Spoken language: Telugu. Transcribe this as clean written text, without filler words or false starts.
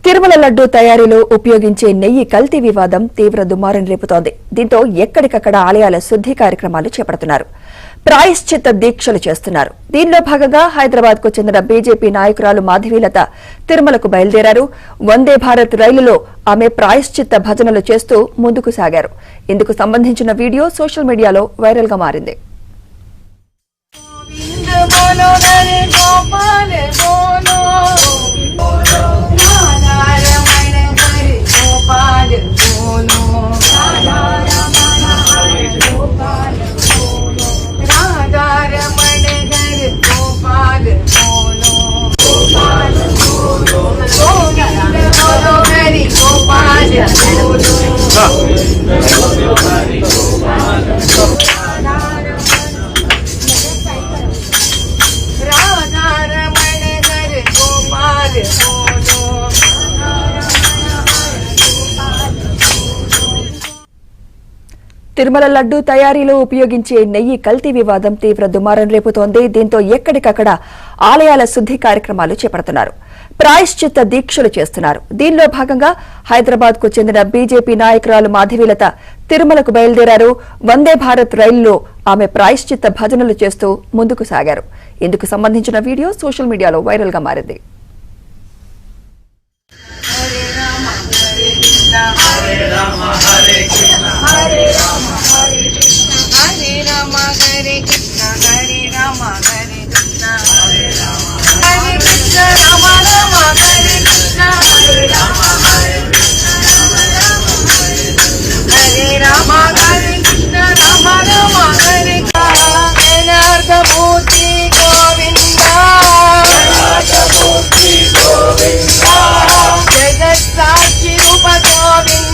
తిరుమల లడ్డూ తయారీలో ఉపయోగించే నెయ్యి కల్తీ వివాదం తీవ్ర దుమారం రేపుతోంది. దీంతో ఎక్కడికక్కడ ఆలయాల శుద్ధి కార్యక్రమాలు చేపడుతున్నారు. ప్రాయశ్చిత్త దీక్షలు చేస్తున్నారు. దీనిలో భాగంగా హైదరాబాద్ కు చెందిన బీజేపీ నాయకురాలు మాధవీలత తిరుమలకు బయలుదేరారు. వందే భారత్ రైలులో ఆమె ప్రాయశ్చిత్త భజనలు చేస్తూ ముందుకు సాగారు. ఇందుకు సంబంధించిన వీడియో సోషల్ మీడియాలో వైరల్ గా మారింది. తిరుమల లడ్డూ తయారీలో ఉపయోగించే నెయ్యి కల్తీ వివాదం తీవ్ర దుమారం రేపుతోంది. దీంతో ఎక్కడికక్కడ ఆలయాల శుద్ధి కార్యక్రమాలు చేపడుతున్నారు. ప్రాయశ్చిత్త దీక్షలు చేస్తున్నారు. దీనిలో భాగంగా హైదరాబాద్ కు చెందిన బీజేపీ నాయకురాలు మాధవీలత తిరుమలకు బయలుదేరారు. వందే భారత్ రైలులో ఆమె ప్రాయశ్చిత్త భజనలు చేస్తూ ముందుకు సాగారు. ఇందుకు సంబంధించిన వీడియో సోషల్ మీడియాలో వైరల్ గా మారింది. Hare Rama Hare Krishna Hare Rama Hare Krishna Hare Rama Hare Krishna Hare Rama Hare Krishna Hare Rama Hare Krishna Rama Rama Hare Krishna Hare Rama Hare Krishna Hare Rama Hare Krishna Rama Rama Hare Krishna Enartha Murti Govinda Enartha Murti Govinda Jagat Sakshi Rupa Govinda